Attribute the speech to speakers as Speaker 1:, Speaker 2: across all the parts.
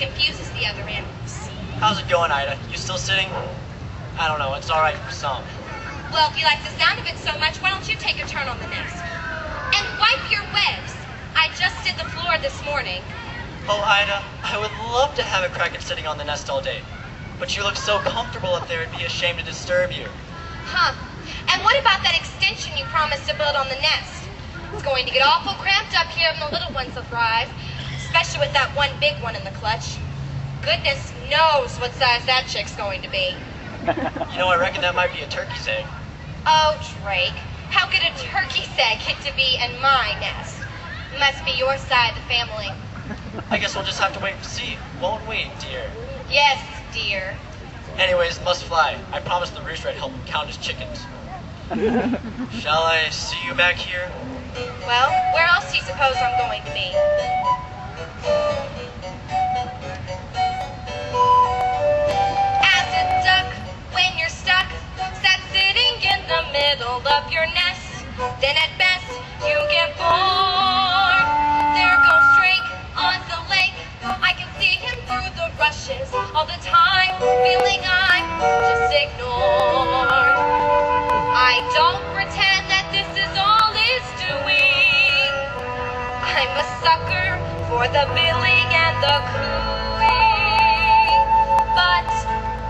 Speaker 1: confuses the other animals.
Speaker 2: How's it going, Ida? You still sitting? I don't know, it's alright for some.
Speaker 1: Well, if you like the sound of it so much, why don't you take a turn on the nest? And wipe your webs. I just did the floor this morning.
Speaker 2: Oh, Ida, I would love to have a crack at sitting on the nest all day. But you look so comfortable up there, it'd be a shame to disturb you.
Speaker 1: Huh. And what about that extension you promised to build on the nest? It's going to get awful cramped up here when the little ones will thrive, especially with that one big one in the clutch. Goodness knows what size that chick's going to be.
Speaker 2: You know, I reckon that might be a turkey's egg.
Speaker 1: Oh, Drake, how could a turkey's egg get to be in my nest? It must be your side of the family.
Speaker 2: I guess we'll just have to wait and see, won't we, dear?
Speaker 1: Yes, dear.
Speaker 2: Anyways, must fly. I promised the rooster I'd help him count his chickens. Shall I see you back here?
Speaker 1: Well, where else do you suppose I'm going to be? As a duck, when you're stuck, sat sitting in the middle of your nest, then at best you get bored. There goes Drake on the lake. I can see him through the rushes all the time, feeling I'm just ignored. I don't pretend that this is all it's doing. I'm a sucker for the billing and the cooing. But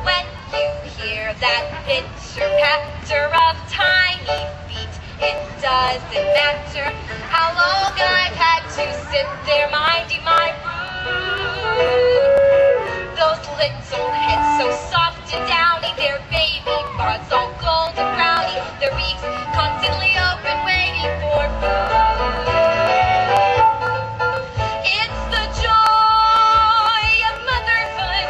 Speaker 1: when you hear that pitter-patter of tiny feet, it doesn't matter how long I've had to sit there minding my brood. Those little heads so soft and downy, their baby butts all golden brownie, their beaks constantly open waiting for food. It's the joy of motherhood,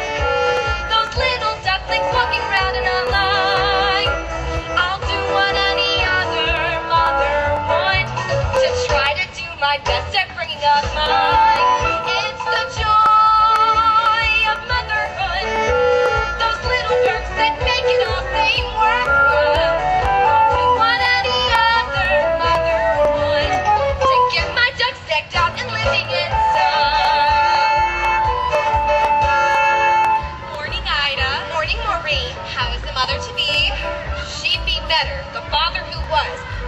Speaker 1: those little ducklings walking around in a line. I'll do what any other mother would to try to do my best at bringing up mine. It's the joy of motherhood, those little perks that make it all seem worthwhile. I'll do what any other mother would to get my ducks decked out and living in style. Morning, Ida. Morning, Maureen. How is the mother to be? She'd be better. The father who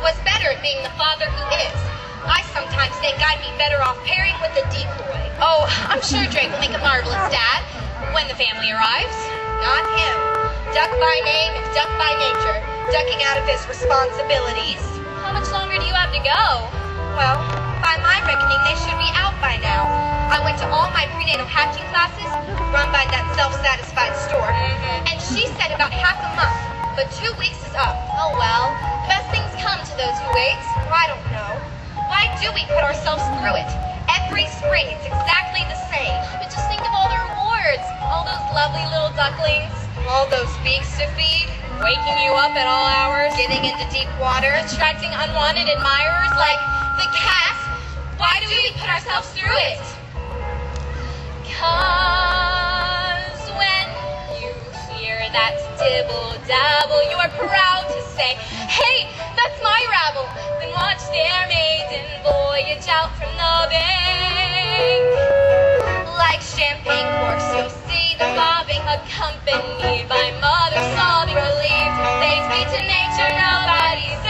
Speaker 1: was better at being the father who is. I sometimes think I'd be better off pairing with a decoy. Oh, I'm sure Drake will make a marvelous dad when the family arrives. Not him. Duck by name and duck by nature, ducking out of his responsibilities. How much longer do you have to go? Well, by my reckoning, they should be out by now. I went to all my prenatal hatching classes, run by that self-satisfied store, and she said about half a month, but 2 weeks is up. Oh well, best things come to those who wait, or I don't know. Why do we put ourselves through it? Every spring it's exactly the same. But just think of all the rewards, all those lovely little ducklings, all those beaks to feed, waking you up at all hours, getting into deep water, attracting unwanted admirers like the cat. Why do we put ourselves through it? 'Cause when you hear that dibble-dabble, you're proud to say, hey, that's my rabble. Then watch their maiden voyage out from the bank. Like champagne corks, you'll see them bobbing, accompanied by mothers sobbing, relieved. Thanks be to nature, nobody's